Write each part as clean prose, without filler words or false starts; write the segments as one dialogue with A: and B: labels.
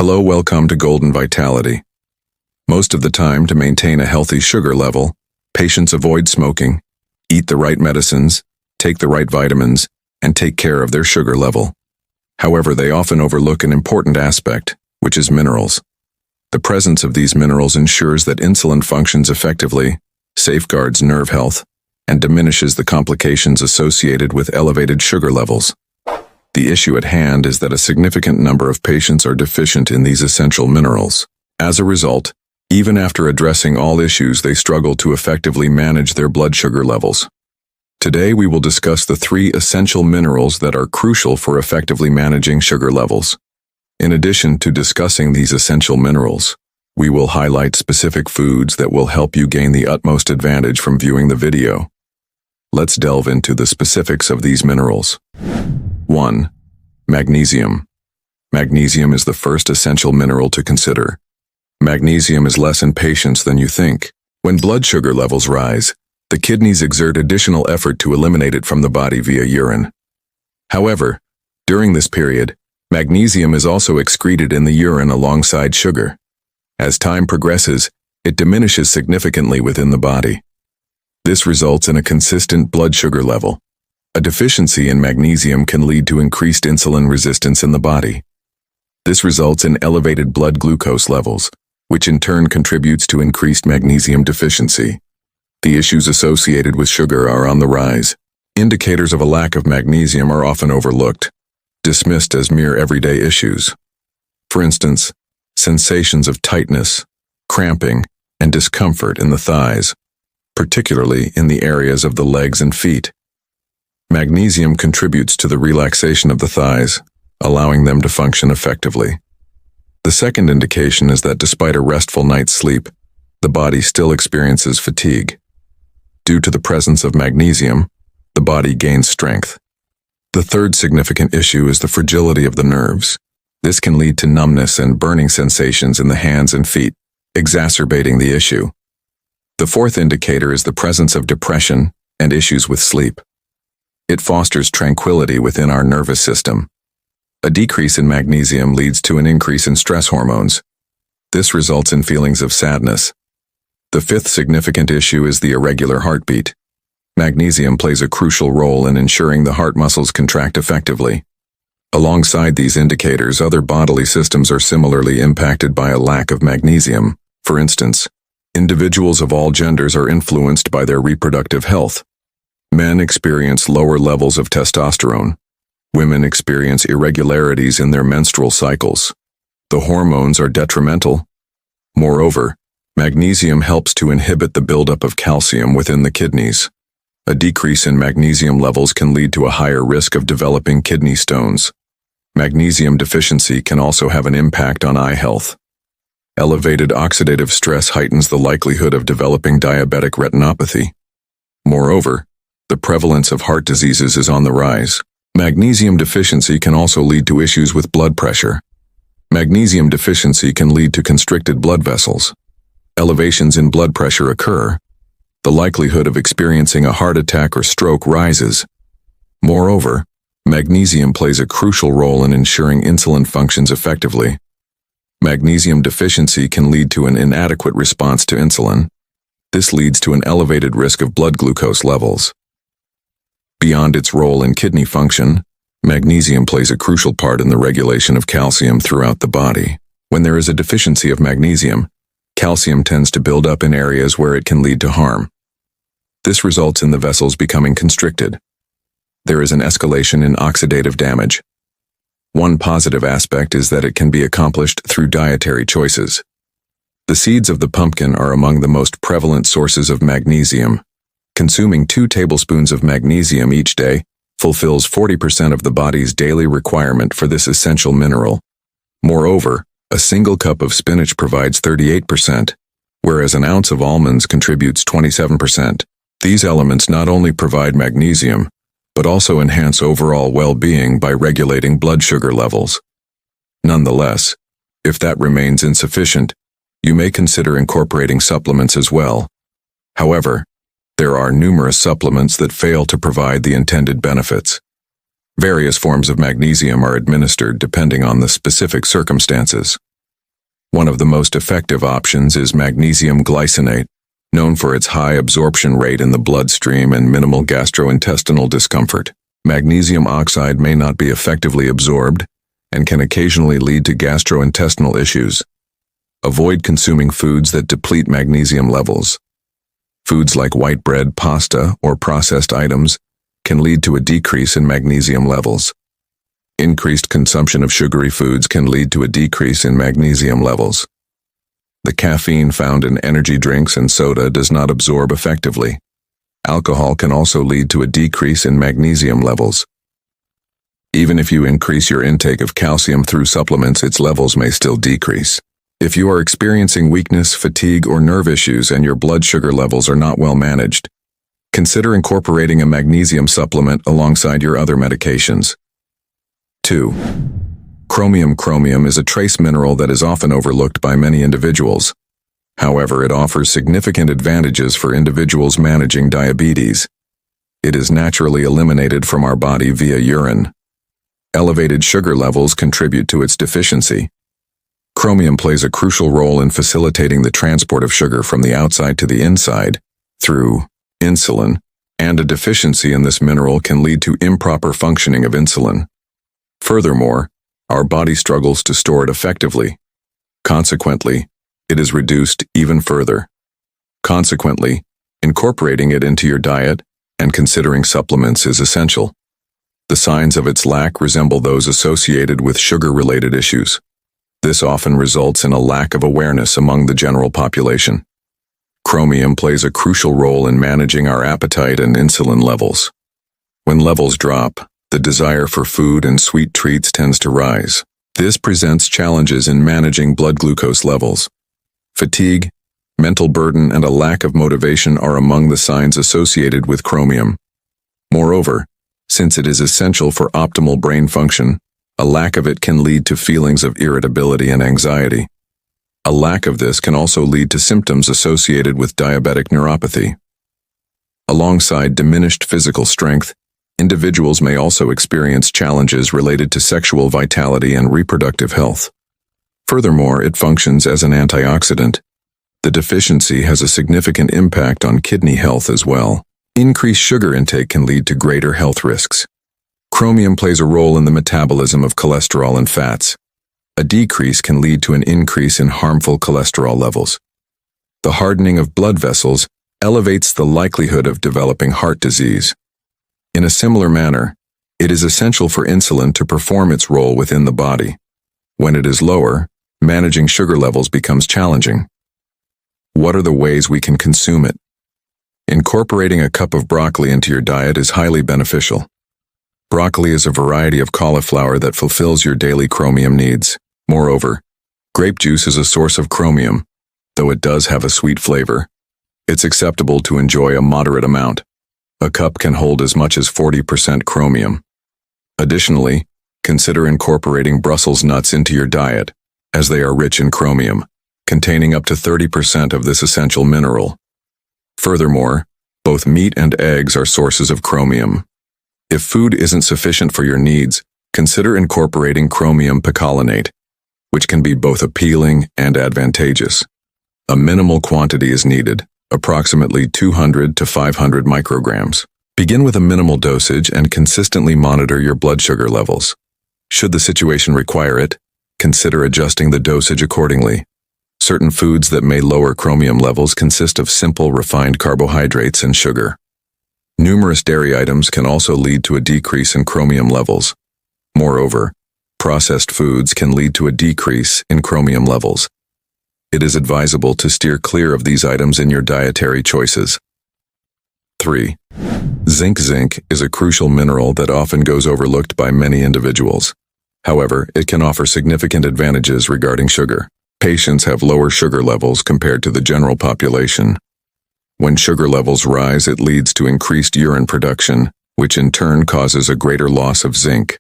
A: Hello, welcome to Golden Vitality. Most of the time, to maintain a healthy sugar level, patients avoid smoking, eat the right medicines, take the right vitamins, and take care of their sugar level. However, they often overlook an important aspect, which is minerals. The presence of these minerals ensures that insulin functions effectively, safeguards nerve health, and diminishes the complications associated with elevated sugar levels. The issue at hand is that a significant number of patients are deficient in these essential minerals. As a result, even after addressing all issues, they struggle to effectively manage their blood sugar levels. Today, we will discuss the 3 essential minerals that are crucial for effectively managing sugar levels. In addition to discussing these essential minerals, we will highlight specific foods that will help you gain the utmost advantage from viewing the video. Let's delve into the specifics of these minerals. 1. Magnesium. Magnesium is the first essential mineral to consider. Magnesium is less in patients than you think. When blood sugar levels rise, the kidneys exert additional effort to eliminate it from the body via urine. However, during this period, magnesium is also excreted in the urine alongside sugar. As time progresses, it diminishes significantly within the body. This results in a consistent blood sugar level. A deficiency in magnesium can lead to increased insulin resistance in the body. This results in elevated blood glucose levels, which in turn contributes to increased magnesium deficiency. The issues associated with sugar are on the rise. Indicators of a lack of magnesium are often overlooked, dismissed as mere everyday issues. For instance, sensations of tightness, cramping, and discomfort in the thighs, particularly in the areas of the legs and feet. Magnesium contributes to the relaxation of the thighs, allowing them to function effectively. The second indication is that despite a restful night's sleep, the body still experiences fatigue. Due to the presence of magnesium, the body gains strength. The third significant issue is the fragility of the nerves. This can lead to numbness and burning sensations in the hands and feet, exacerbating the issue. The fourth indicator is the presence of depression and issues with sleep. It fosters tranquility within our nervous system. A decrease in magnesium leads to an increase in stress hormones. This results in feelings of sadness. The fifth significant issue is the irregular heartbeat. Magnesium plays a crucial role in ensuring the heart muscles contract effectively. Alongside these indicators, other bodily systems are similarly impacted by a lack of magnesium. For instance, individuals of all genders are influenced by their reproductive health. Men experience lower levels of testosterone. Women experience irregularities in their menstrual cycles. The hormones are detrimental. Moreover, magnesium helps to inhibit the buildup of calcium within the kidneys. A decrease in magnesium levels can lead to a higher risk of developing kidney stones. Magnesium deficiency can also have an impact on eye health. Elevated oxidative stress heightens the likelihood of developing diabetic retinopathy. Moreover, the prevalence of heart diseases is on the rise. Magnesium deficiency can also lead to issues with blood pressure. Magnesium deficiency can lead to constricted blood vessels. Elevations in blood pressure occur. The likelihood of experiencing a heart attack or stroke rises. Moreover, magnesium plays a crucial role in ensuring insulin functions effectively. Magnesium deficiency can lead to an inadequate response to insulin. This leads to an elevated risk of blood glucose levels. Beyond its role in kidney function, magnesium plays a crucial part in the regulation of calcium throughout the body. When there is a deficiency of magnesium, calcium tends to build up in areas where it can lead to harm. This results in the vessels becoming constricted. There is an escalation in oxidative damage. One positive aspect is that it can be accomplished through dietary choices. The seeds of the pumpkin are among the most prevalent sources of magnesium. Consuming 2 tablespoons of magnesium each day fulfills 40% of the body's daily requirement for this essential mineral. Moreover, a single cup of spinach provides 38%, whereas an ounce of almonds contributes 27%. These elements not only provide magnesium, but also enhance overall well-being by regulating blood sugar levels. Nonetheless, if that remains insufficient, you may consider incorporating supplements as well. However, there are numerous supplements that fail to provide the intended benefits. Various forms of magnesium are administered depending on the specific circumstances. One of the most effective options is magnesium glycinate, known for its high absorption rate in the bloodstream and minimal gastrointestinal discomfort. Magnesium oxide may not be effectively absorbed and can occasionally lead to gastrointestinal issues. Avoid consuming foods that deplete magnesium levels. Foods like white bread, pasta, or processed items can lead to a decrease in magnesium levels. Increased consumption of sugary foods can lead to a decrease in magnesium levels. The caffeine found in energy drinks and soda does not absorb effectively. Alcohol can also lead to a decrease in magnesium levels. Even if you increase your intake of calcium through supplements, its levels may still decrease. If you are experiencing weakness, fatigue, or nerve issues and your blood sugar levels are not well managed, consider incorporating a magnesium supplement alongside your other medications. 2. Chromium. Chromium is a trace mineral that is often overlooked by many individuals. However, it offers significant advantages for individuals managing diabetes. It is naturally eliminated from our body via urine. Elevated sugar levels contribute to its deficiency. Chromium plays a crucial role in facilitating the transport of sugar from the outside to the inside through insulin, and a deficiency in this mineral can lead to improper functioning of insulin. Furthermore, our body struggles to store it effectively. Consequently, it is reduced even further. Consequently, incorporating it into your diet and considering supplements is essential. The signs of its lack resemble those associated with sugar-related issues. This often results in a lack of awareness among the general population. Chromium plays a crucial role in managing our appetite and insulin levels. When levels drop, the desire for food and sweet treats tends to rise. This presents challenges in managing blood glucose levels. Fatigue, mental burden, and a lack of motivation are among the signs associated with chromium. Moreover, since it is essential for optimal brain function, a lack of it can lead to feelings of irritability and anxiety. A lack of this can also lead to symptoms associated with diabetic neuropathy. Alongside diminished physical strength, individuals may also experience challenges related to sexual vitality and reproductive health. Furthermore, it functions as an antioxidant. The deficiency has a significant impact on kidney health as well. Increased sugar intake can lead to greater health risks. Chromium plays a role in the metabolism of cholesterol and fats. A decrease can lead to an increase in harmful cholesterol levels. The hardening of blood vessels elevates the likelihood of developing heart disease. In a similar manner, it is essential for insulin to perform its role within the body. When it is lower, managing sugar levels becomes challenging. What are the ways we can consume it? Incorporating a cup of broccoli into your diet is highly beneficial. Broccoli is a variety of cauliflower that fulfills your daily chromium needs. Moreover, grape juice is a source of chromium, though it does have a sweet flavor. It's acceptable to enjoy a moderate amount. A cup can hold as much as 40% chromium. Additionally, consider incorporating Brussels nuts into your diet, as they are rich in chromium, containing up to 30% of this essential mineral. Furthermore, both meat and eggs are sources of chromium. If food isn't sufficient for your needs, consider incorporating chromium picolinate, which can be both appealing and advantageous. A minimal quantity is needed, approximately 200 to 500 micrograms. Begin with a minimal dosage and consistently monitor your blood sugar levels. Should the situation require it, consider adjusting the dosage accordingly. Certain foods that may lower chromium levels consist of simple refined carbohydrates and sugar. Numerous dairy items can also lead to a decrease in chromium levels. Moreover, processed foods can lead to a decrease in chromium levels. It is advisable to steer clear of these items in your dietary choices. 3. Zinc. Zinc is a crucial mineral that often goes overlooked by many individuals. However, it can offer significant advantages regarding sugar. Patients have lower sugar levels compared to the general population. When sugar levels rise, it leads to increased urine production, which in turn causes a greater loss of zinc.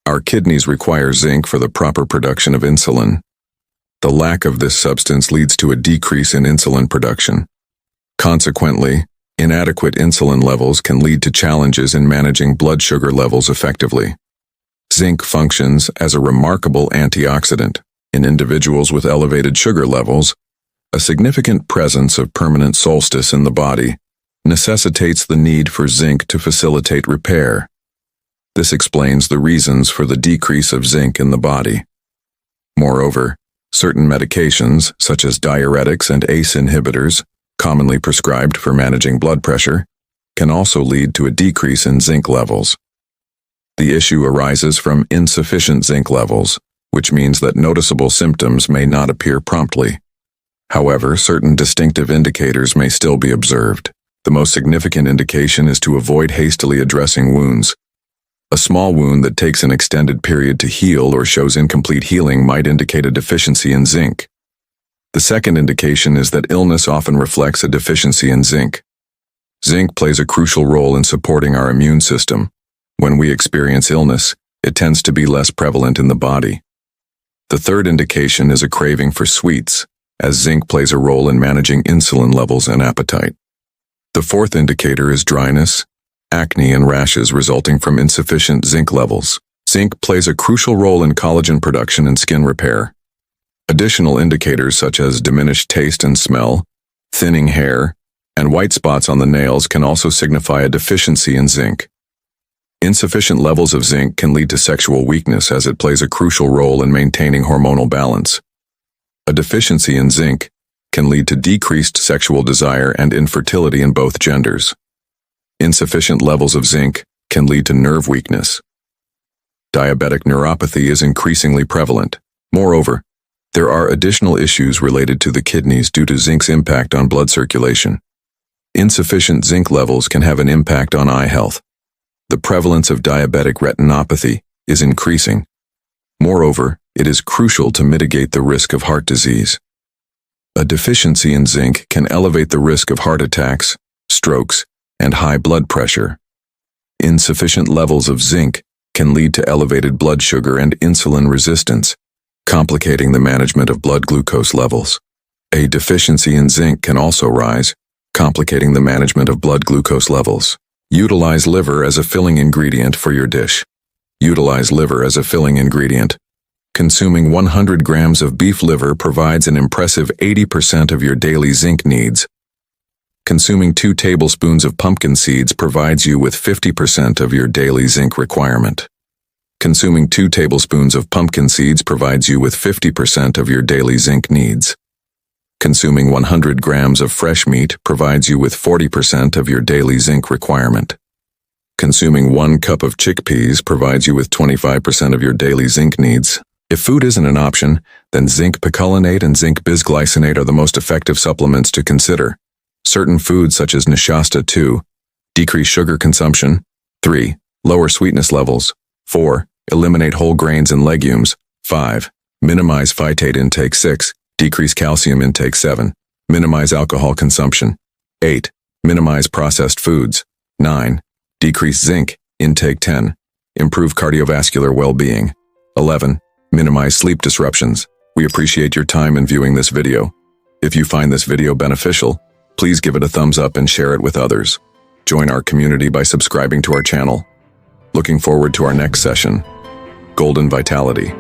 A: Our kidneys require zinc for the proper production of insulin. The lack of this substance leads to a decrease in insulin production. Consequently, inadequate insulin levels can lead to challenges in managing blood sugar levels effectively. Zinc functions as a remarkable antioxidant. In individuals with elevated sugar levels, a significant presence of permanent solstice in the body necessitates the need for zinc to facilitate repair. This explains the reasons for the decrease of zinc in the body. Moreover, certain medications, such as diuretics and ACE inhibitors, commonly prescribed for managing blood pressure, can also lead to a decrease in zinc levels. The issue arises from insufficient zinc levels, which means that noticeable symptoms may not appear promptly. However, certain distinctive indicators may still be observed. The most significant indication is to avoid hastily addressing wounds. A small wound that takes an extended period to heal or shows incomplete healing might indicate a deficiency in zinc. The second indication is that illness often reflects a deficiency in zinc. Zinc plays a crucial role in supporting our immune system. When we experience illness, it tends to be less prevalent in the body. The third indication is a craving for sweets, as zinc plays a role in managing insulin levels and appetite. The fourth indicator is dryness, acne, and rashes resulting from insufficient zinc levels. Zinc plays a crucial role in collagen production and skin repair. Additional indicators such as diminished taste and smell, thinning hair, and white spots on the nails can also signify a deficiency in zinc. Insufficient levels of zinc can lead to sexual weakness as it plays a crucial role in maintaining hormonal balance. A deficiency in zinc can lead to decreased sexual desire and infertility in both genders. Insufficient levels of zinc can lead to nerve weakness. Diabetic neuropathy is increasingly prevalent. Moreover, there are additional issues related to the kidneys due to zinc's impact on blood circulation. Insufficient zinc levels can have an impact on eye health. The prevalence of diabetic retinopathy is increasing. Moreover, it is crucial to mitigate the risk of heart disease. A deficiency in zinc can elevate the risk of heart attacks, strokes, and high blood pressure. Insufficient levels of zinc can lead to elevated blood sugar and insulin resistance, complicating the management of blood glucose levels. A deficiency in zinc can also rise, complicating the management of blood glucose levels. Utilize liver as a filling ingredient for your dish. Utilize liver as a filling ingredient. Consuming 100 grams of beef liver provides an impressive 80% of your daily zinc needs. Consuming 2 tablespoons of pumpkin seeds provides you with 50% of your daily zinc requirement. Consuming 2 tablespoons of pumpkin seeds provides you with 50% of your daily zinc needs. Consuming 100 grams of fresh meat provides you with 40% of your daily zinc requirement. Consuming 1 cup of chickpeas provides you with 25% of your daily zinc needs. If food isn't an option, then zinc picolinate and zinc bisglycinate are the most effective supplements to consider. Certain foods such as nishasta 2, decrease sugar consumption. 3, lower sweetness levels. 4, eliminate whole grains and legumes. 5, minimize phytate intake. 6, decrease calcium intake. 7, minimize alcohol consumption. 8, minimize processed foods. 9, decrease zinc intake. 10, improve cardiovascular well-being. 11, minimize sleep disruptions. We appreciate your time in viewing this video. If you find this video beneficial, please give it a thumbs up and share it with others. Join our community by subscribing to our channel. Looking forward to our next session. Golden Vitality.